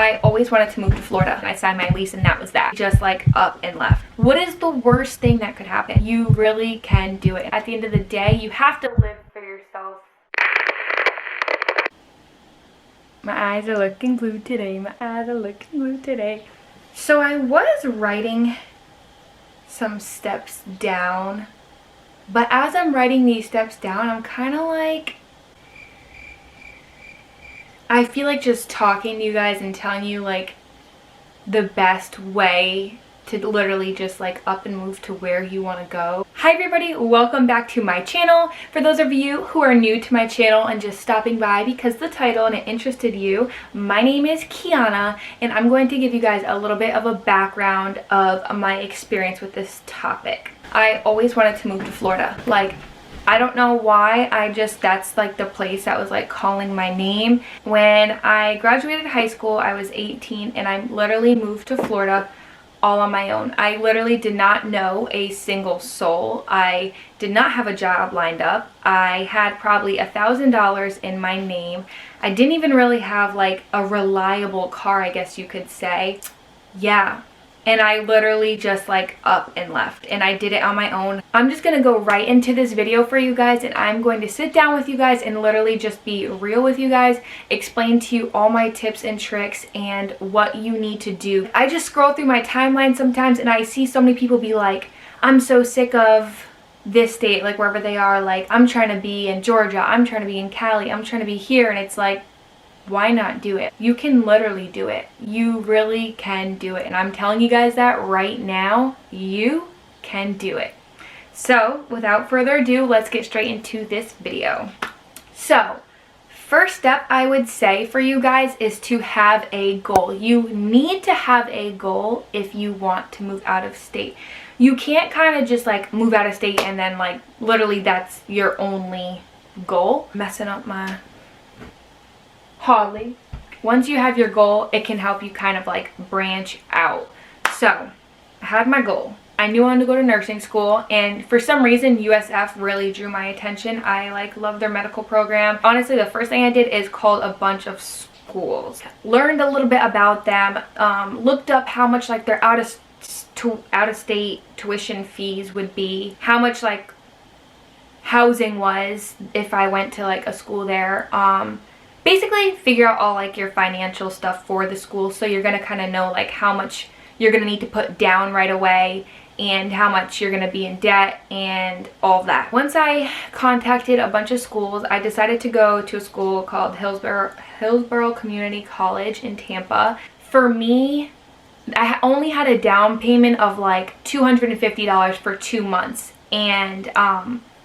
I always wanted to move to Florida. I signed my lease and that was that. Just like up and left. What is the worst thing that could happen? You really can do it. At the end of the day, you have to live for yourself. My eyes are looking blue today. My eyes are looking blue today. So I was writing some steps down. But as I'm writing these steps down, I'm kind of like, I feel like just talking to you guys and telling you like the best way to literally just like up and move to where you want to go. Hi everybody, welcome back to my channel. For those of you who are new to my channel and just stopping by because the title and it interested you, my name is Keana and I'm going to give you guys a little bit of a background of my experience with this topic. I always wanted to move to Florida. Like, I don't know why, that's like the place that was like calling my name. When I graduated high school, I was 18 and I literally moved to Florida all on my own. I literally did not know a single soul. I did not have a job lined up. I had probably $1,000 in my name. I didn't even really have like a reliable car, I guess you could say. Yeah. And I literally just like up and left and I did it on my own. I'm just gonna go right into this video for you guys and I'm going to sit down with you guys and literally just be real with you guys, explain to you all my tips and tricks and what you need to do. I just scroll through my timeline sometimes and I see so many people be like, I'm so sick of this state, like wherever they are, like I'm trying to be in Georgia, I'm trying to be in Cali, I'm trying to be here, and it's like, why not do it? You can literally do it. You really can do it. And I'm telling you guys that right now, you can do it. So without further ado, let's get straight into this video. So first step I would say for you guys is to have a goal. You need to have a goal if you want to move out of state. You can't kind of just like move out of state and then like literally that's your only goal. Messing up my Holly. Once you have your goal, it can help you kind of like branch out. So I had my goal. I knew I wanted to go to nursing school and for some reason USF really drew my attention. I like love their medical program. Honestly, the first thing I did is called a bunch of schools. Learned a little bit about them. Looked up how much like their out of state tuition fees would be. How much like housing was if I went to like a school there. Basically figure out all like your financial stuff for the school, so you're gonna kind of know like how much you're gonna need to put down right away and how much you're gonna be in debt and all that. Once I contacted a bunch of schools, I decided to go to a school called Hillsborough Community College in Tampa. For me, I only had a down payment of like $250 for 2 months and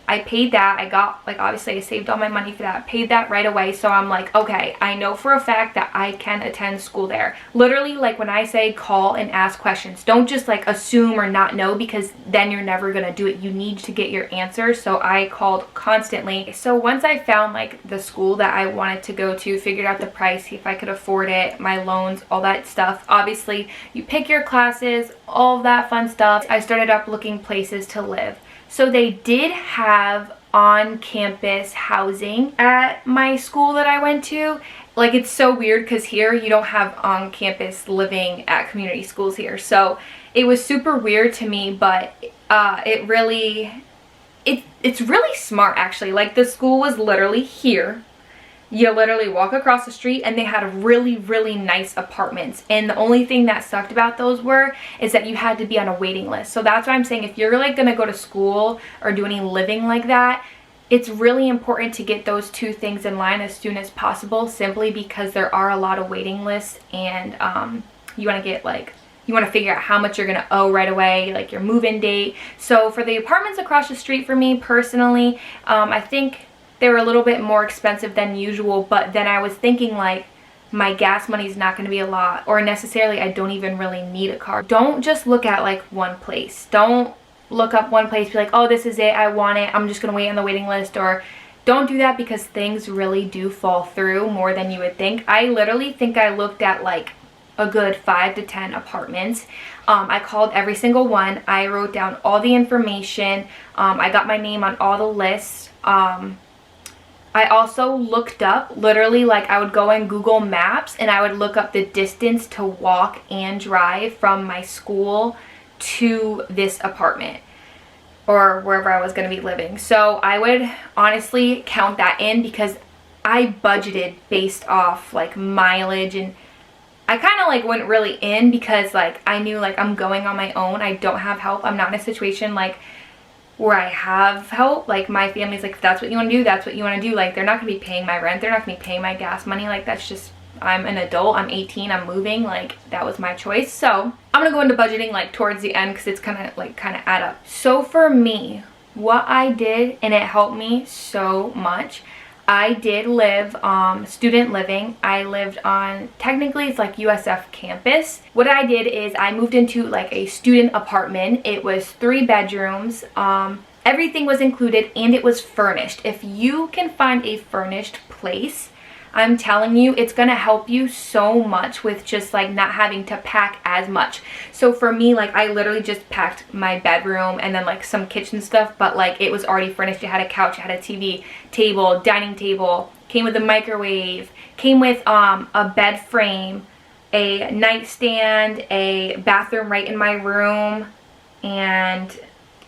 I paid that. I got, like, obviously I saved all my money for that, paid that right away. So I'm like, okay, I know for a fact that I can attend school there. Literally, like when I say call and ask questions, don't just like assume or not know because then you're never gonna do it. You need to get your answers. So I called constantly. So once I found like the school that I wanted to go to, figured out the price, see if I could afford it, my loans, all that stuff. Obviously, you pick your classes, all of that fun stuff. I started up looking places to live. So they did have on-campus housing at my school that I went to. Like, it's so weird because here you don't have on-campus living at community schools here. So it was super weird to me, but it's really smart actually. Like, the school was literally here. You literally walk across the street and they had really, really nice apartments. And the only thing that sucked about those is that you had to be on a waiting list. So that's why I'm saying if you're like gonna go to school or do any living like that, it's really important to get those two things in line as soon as possible, simply because there are a lot of waiting lists and you wanna get like, you want to figure out how much you're going to owe right away, like your move-in date. So for the apartments across the street for me personally, I think they were a little bit more expensive than usual, but then I was thinking like my gas money is not going to be a lot, or necessarily I don't even really need a car. Don't just look at like one place. Don't look up one place, be like, oh, this is it, I want it, I'm just going to wait on the waiting list. Or don't do that because things really do fall through more than you would think. I literally think I looked at like a good 5 to 10 apartments. I called every single one. I wrote down all the information. I got my name on all the lists. I also looked up, literally, like I would go in Google Maps and I would look up the distance to walk and drive from my school to this apartment or wherever I was going to be living. So I would honestly count that in because I budgeted based off like mileage, and I kind of like went really in because like I knew like I'm going on my own. I don't have help. I'm not in a situation like where I have help. Like my family's like, if that's what you want to do, that's what you want to do. Like they're not gonna be paying my rent, they're not gonna be paying my gas money. Like that's just, I'm an adult, I'm 18, I'm moving, like that was my choice. So I'm gonna go into budgeting like towards the end because it's kind of add up. So for me, what I did, and it helped me so much, I did live student living. I lived on, technically it's like USF campus. What I did is I moved into like a student apartment. It was 3 bedrooms. Everything was included and it was furnished. If you can find a furnished place, I'm telling you, it's gonna help you so much with just like not having to pack as much. So for me, like I literally just packed my bedroom and then like some kitchen stuff, but like it was already furnished. It had a couch, it had a TV, table, dining table, came with a microwave, came with a bed frame, a nightstand, a bathroom right in my room, and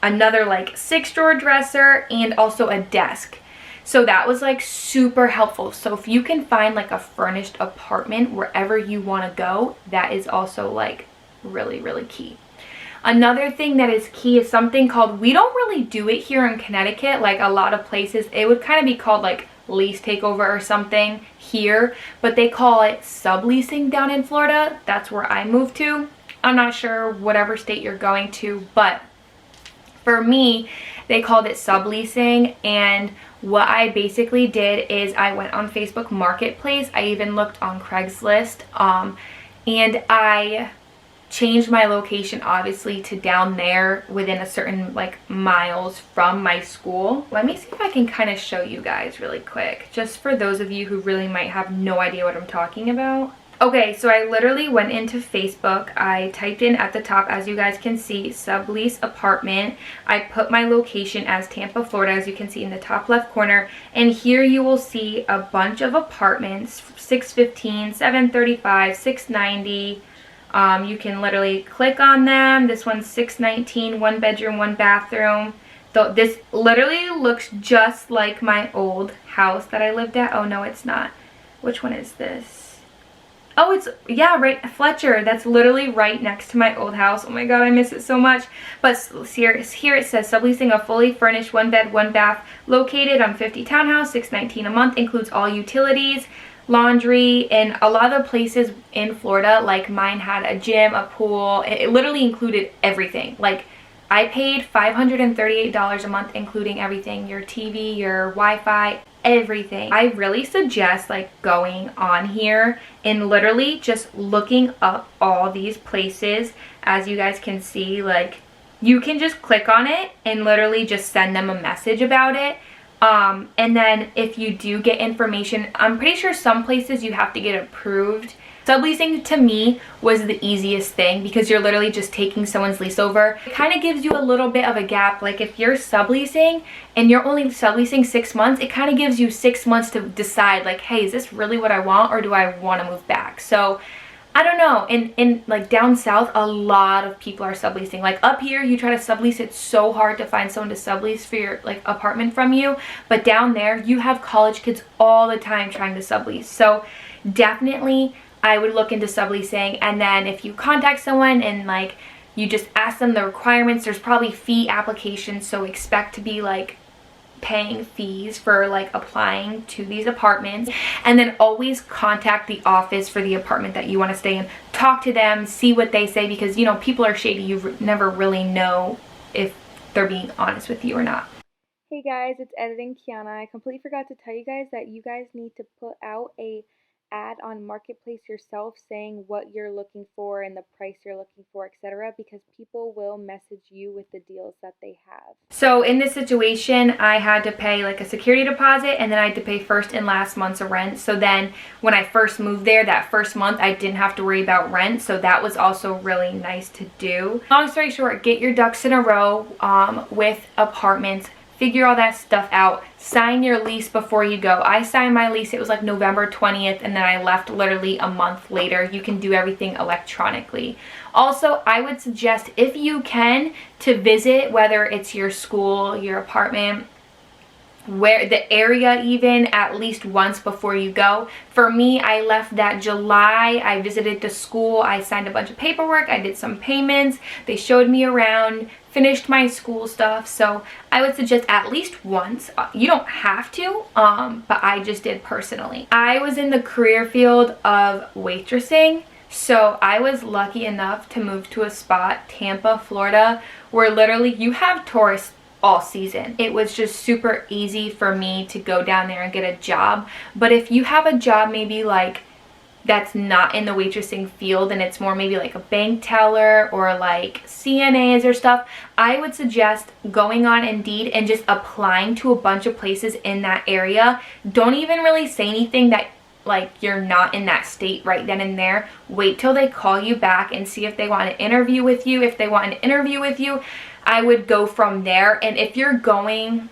another like 6-drawer dresser, and also a desk. So that was like super helpful. So if you can find like a furnished apartment wherever you want to go, that is also like really, really key. Another thing that is key is something called, we don't really do it here in Connecticut, like a lot of places, it would kind of be called like lease takeover or something here, but they call it subleasing down in Florida. That's where I moved to. I'm not sure whatever state you're going to, but for me, they called it subleasing. And what I basically did is I went on Facebook Marketplace. I even looked on Craigslist, and I changed my location obviously to down there within a certain like miles from my school. Let me see if I can kind of show you guys really quick, just for those of you who really might have no idea what I'm talking about. Okay, so I literally went into Facebook. I typed in at the top, as you guys can see, sublease apartment. I put my location as Tampa, Florida, as you can see in the top left corner. And here you will see a bunch of apartments, 615, 735, 690. You can literally click on them. This one's 619, 1 bedroom, 1 bathroom. So this literally looks just like my old house that I lived at. Oh no, it's not. Which one is this? Oh, it's, yeah, right, Fletcher. That's literally right next to my old house. Oh my god, I miss it so much. But here it says, subleasing a fully furnished 1 bed, 1 bath located on 50 townhouse, $619 a month, includes all utilities, laundry, and a lot of the places in Florida, like mine had a gym, a pool. It literally included everything. Like I paid $538 a month, including everything, your TV, your Wi-Fi, everything. I really suggest like going on here and literally just looking up all these places. As you guys can see, like you can just click on it and literally just send them a message about it. And then if you do get information, I'm pretty sure some places you have to get approved. Subleasing to me was the easiest thing because you're literally just taking someone's lease over. It kind of gives you a little bit of a gap. Like if you're subleasing and you're only subleasing 6 months, it kind of gives you 6 months to decide like, hey, is this really what I want, or do I want to move back? So I don't know. In like down south, a lot of people are subleasing. Like up here, you try to sublease, it's so hard to find someone to sublease for your like apartment from you. But down there, you have college kids all the time trying to sublease. So definitely I would look into subleasing. And then if you contact someone and like you just ask them the requirements, there's probably fee applications. So expect to be like paying fees for like applying to these apartments. And then always contact the office for the apartment that you want to stay in. Talk to them, see what they say, because you know people are shady. You never really know if they're being honest with you or not. Hey guys, it's Editing Keana. I completely forgot to tell you guys that you guys need to put out a ad on Marketplace yourself saying what you're looking for and the price you're looking for, etc., because people will message you with the deals that they have. So in this situation, I had to pay like a security deposit, and then I had to pay first and last month's of rent. So then when I first moved there, that first month I didn't have to worry about rent, so that was also really nice to do. Long story short, get your ducks in a row with apartments. figure all that stuff out, sign your lease before you go. I signed my lease, it was like November 20th, and then I left literally a month later. You can do everything electronically. Also, I would suggest, if you can, to visit, whether it's your school, your apartment, where the area, even at least once before you go. For me, I left that July. I visited the school, I signed a bunch of paperwork, I did some payments, they showed me around, finished my school stuff. So I would suggest at least once. You don't have to, but I just did personally. I was in the career field of waitressing, so I was lucky enough to move to a spot, Tampa, Florida, where literally you have tourists all season. It was just super easy for me to go down there and get a job. But if you have a job maybe like that's not in the waitressing field and it's more maybe like a bank teller or like CNAs or stuff, I would suggest going on Indeed and just applying to a bunch of places in that area. Don't even really say anything that like you're not in that state right then and there. Wait till they call you back and see if they want to interview with you. If they want an interview with you, I would go from there. And if you're going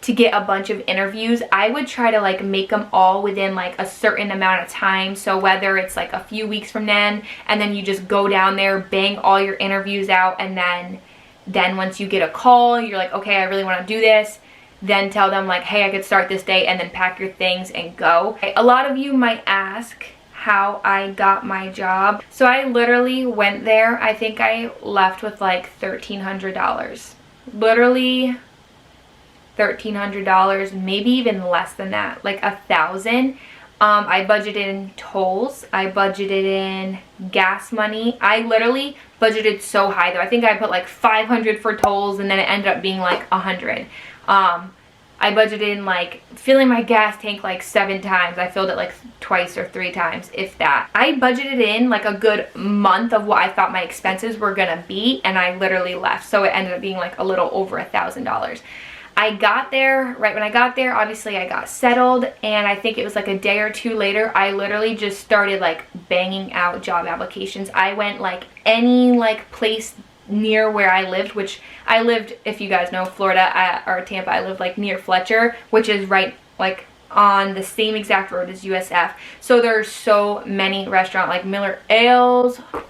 to get a bunch of interviews, I would try to like make them all within like a certain amount of time. So whether it's like a few weeks from then, and then you just go down there, bang all your interviews out, and then once you get a call, you're like, okay, I really want to do this, then tell them like, hey, I could start this day, and then pack your things and go. A lot of you might ask how I got my job. So I literally went there, I think I left with like $1,300. Literally $1,300, maybe even less than that, like $1,000. I budgeted in tolls, I budgeted in gas money. I literally budgeted so high though. I think I put like 500 for tolls, and then it ended up being like 100. I budgeted in like filling my gas tank like 7 times. I filled it like twice or 3 times, if that. I budgeted in like a good month of what I thought my expenses were gonna be, and I literally left. So it ended up being like a little over $1,000. I got there, right when I got there, obviously I got settled, and I think it was like a day or 2 later, I literally just started like banging out job applications. I went like any like place near where I lived, which I lived, if you guys know Florida or Tampa, I lived like near Fletcher, which is right like on the same exact road as USF. So there's so many restaurants like Miller Ales. Oh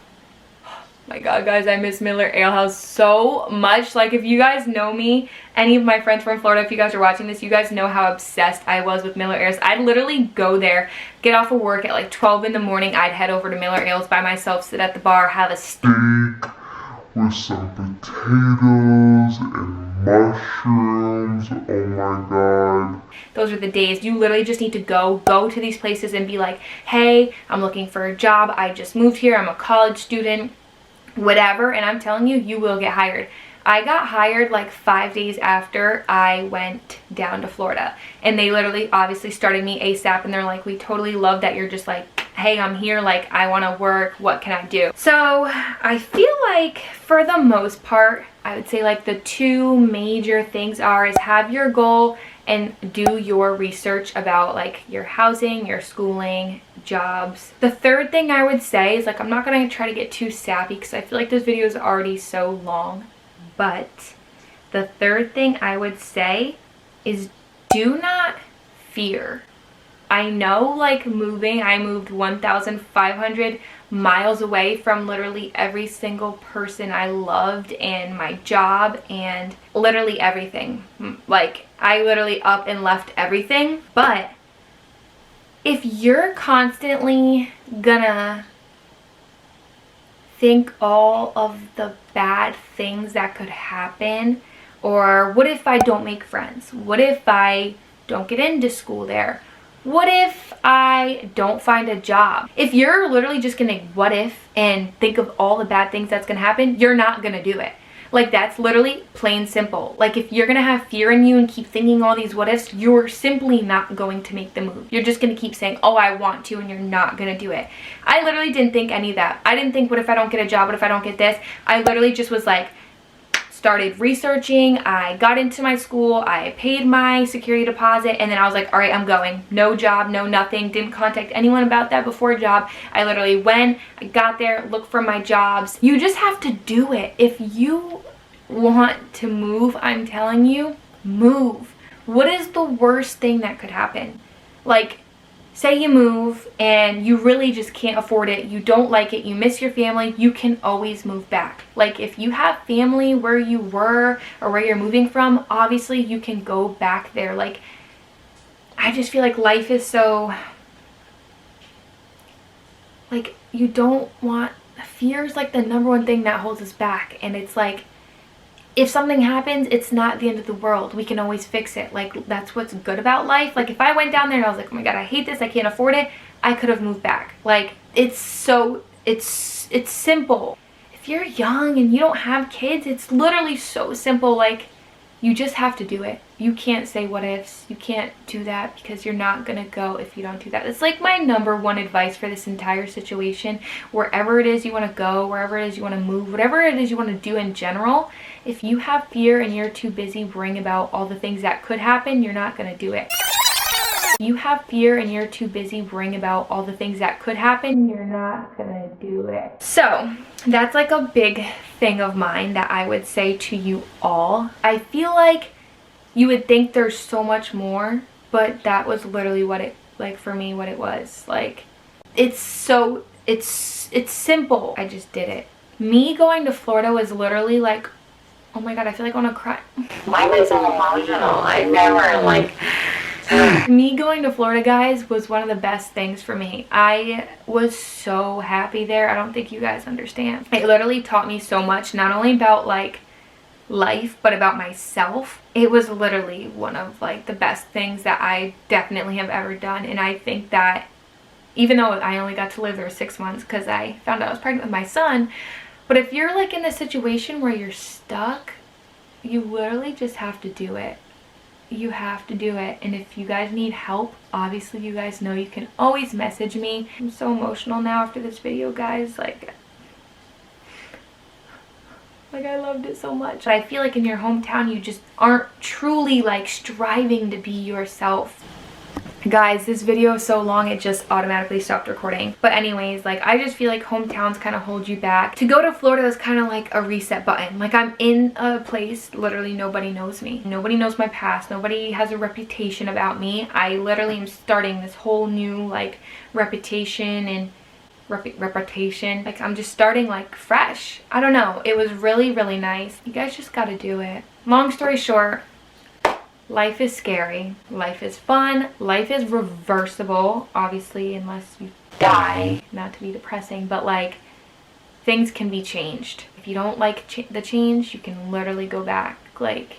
my god, guys, I miss Miller Ale House so much. Like, if you guys know me, any of my friends from Florida, if you guys are watching this, you guys know how obsessed I was with Miller Ales. I'd literally go there, get off of work at like 12 in the morning, I'd head over to Miller Ales by myself, sit at the bar, have a steak with some potatoes and mushrooms. Oh my god. Those are the days. You literally just need to go to these places and be like, hey, I'm looking for a job, I just moved here, I'm a college student, whatever, and I'm telling you, you will get hired. I got hired like 5 days after I went down to Florida, and they literally obviously started me ASAP, and they're like, we totally love that you're just like, hey, I'm here, like, I want to work, what can I do? So I feel like for the most part, I would say like the 2 major things is have your goal and do your research about like your housing, your schooling, jobs. The third thing I would say is, like, I'm not gonna try to get too sappy because I feel like this video is already so long, but the third thing I would say is do not fear. I know, like, moving, I moved 1,500 miles away from literally every single person I loved and my job and literally everything. Like, I literally up and left everything. But if you're constantly gonna think all of the bad things that could happen, or what if I don't make friends? What if I don't get into school there? What if I don't find a job? If you're literally just gonna what if and think of all the bad things that's gonna happen, you're not gonna do it. Like, that's literally plain simple. Like, if you're gonna have fear in you and keep thinking all these what ifs, you're simply not going to make the move. You're just gonna keep saying, oh, I want to, and you're not gonna do it. I literally didn't think any of that. I didn't think, what if I don't get a job? What if I don't get this? I literally just was like, started researching, I got into my school, I paid my security deposit, and then I was like, all right, I'm going. No job, no nothing. Didn't contact anyone about that before a job. I literally went, I got there, looked for my jobs. You just have to do it. If you want to move, I'm telling you, move. What is the worst thing that could happen? Like, say you move and you really just can't afford it, you don't like it, you miss your family, you can always move back. Like, if you have family where you were or where you're moving from, obviously you can go back there. Like, I just feel like life is so, like, you don't want, fear is like the number one thing that holds us back. And it's like, if something happens, it's not the end of the world. We can always fix it. Like, that's what's good about life. Like, if I went down there and I was like, oh my god, I hate this, I can't afford it, I could have moved back. Like, it's simple. If you're young and you don't have kids, it's literally so simple. Like, you just have to do it. You can't say what ifs. You can't do that because you're not gonna go if you don't do that. It's like my number one advice for this entire situation. Wherever it is you want to go, wherever it is you want to move, whatever it is you want to do in general, if you have fear and you're too busy worrying about all the things that could happen, you're not gonna do it. You have fear and you're too busy worrying about all the things that could happen, you're not gonna do it. So that's like a big thing of mine that I would say to you all. I feel like you would think there's so much more, but that was literally what it, like, for me, what it was. Like, it's simple. I just did it. Me going to Florida was literally like, oh my god, I feel like I want to cry. Why am I so emotional? I never, like, me going to Florida, guys, was one of the best things for me. I was so happy there. I don't think you guys understand. It literally taught me so much, not only about like life, but about myself. It was literally one of like the best things that I definitely have ever done. And I think that even though I only got to live there 6 months because I found out I was pregnant with my son, but if you're like in a situation where you're stuck, you literally just have to do it. You have to do it. And if you guys need help, obviously you guys know you can always message me. I'm so emotional now after this video, guys. Like I loved it so much. I feel like in your hometown you just aren't truly like striving to be yourself. Guys, this video is so long it just automatically stopped recording. But anyways, like, I just feel like hometowns kind of hold you back. To go to Florida is kind of like a reset button. Like, I'm in a place, literally nobody knows me. Nobody knows my past. Nobody has a reputation about me. I literally am starting this whole new like reputation and reputation. Like, I'm just starting like fresh. I don't know. It was really, really nice. You guys just gotta do it. Long story short, life is scary, life is fun, life is reversible, obviously, unless you die. Not to be depressing, but like, things can be changed. If you don't like the change, you can literally go back. Like,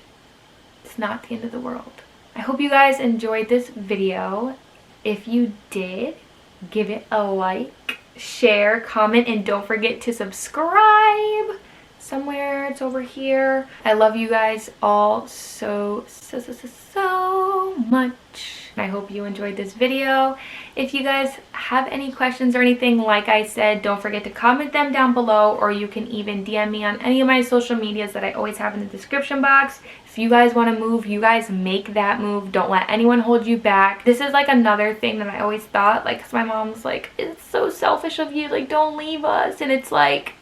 it's not the end of the world. I hope you guys enjoyed this video. If you did, give it a like, share, comment, and don't forget to subscribe. Somewhere it's over here. I love you guys all so much. I hope you enjoyed this video. If you guys have any questions or anything, like I said, don't forget to comment them down below, or you can even DM me on any of my social medias that I always have in the description box. If you guys want to move, you guys make that move. Don't let anyone hold you back. This is like another thing that I always thought, like, because my mom's like, it's so selfish of you, like, don't leave us. And it's like,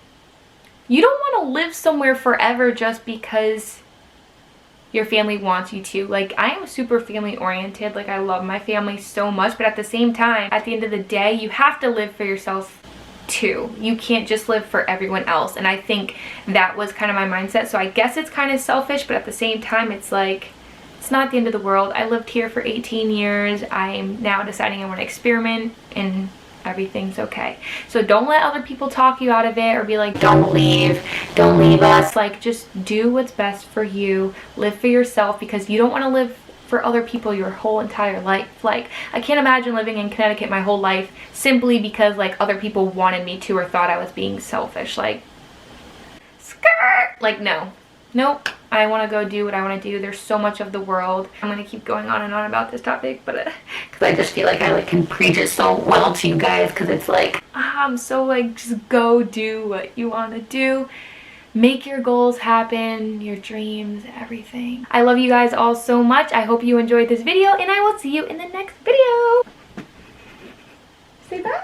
you don't want to live somewhere forever just because your family wants you to. Like, I am super family oriented. Like, I love my family so much, but at the same time, at the end of the day, you have to live for yourself too. You can't just live for everyone else. And I think that was kind of my mindset. So I guess it's kind of selfish, but at the same time, it's like, it's not the end of the world. I lived here for 18 years. I'm now deciding I want to experiment, and everything's okay. So don't let other people talk you out of it or be like, don't leave us. Like, just do what's best for you. Live for yourself, because you don't want to live for other people your whole entire life. Like, I can't imagine living in Connecticut my whole life simply because like other people wanted me to or thought I was being selfish. Like, skirt. Like, no. Nope. I want to go do what I want to do. There's so much of the world. I'm going to keep going on and on about this topic, but because I just feel like I like can preach it so well to you guys, because it's like, I'm so like, just go do what you want to do. Make your goals happen, your dreams, everything. I love you guys all so much. I hope you enjoyed this video, and I will see you in the next video. Say bye.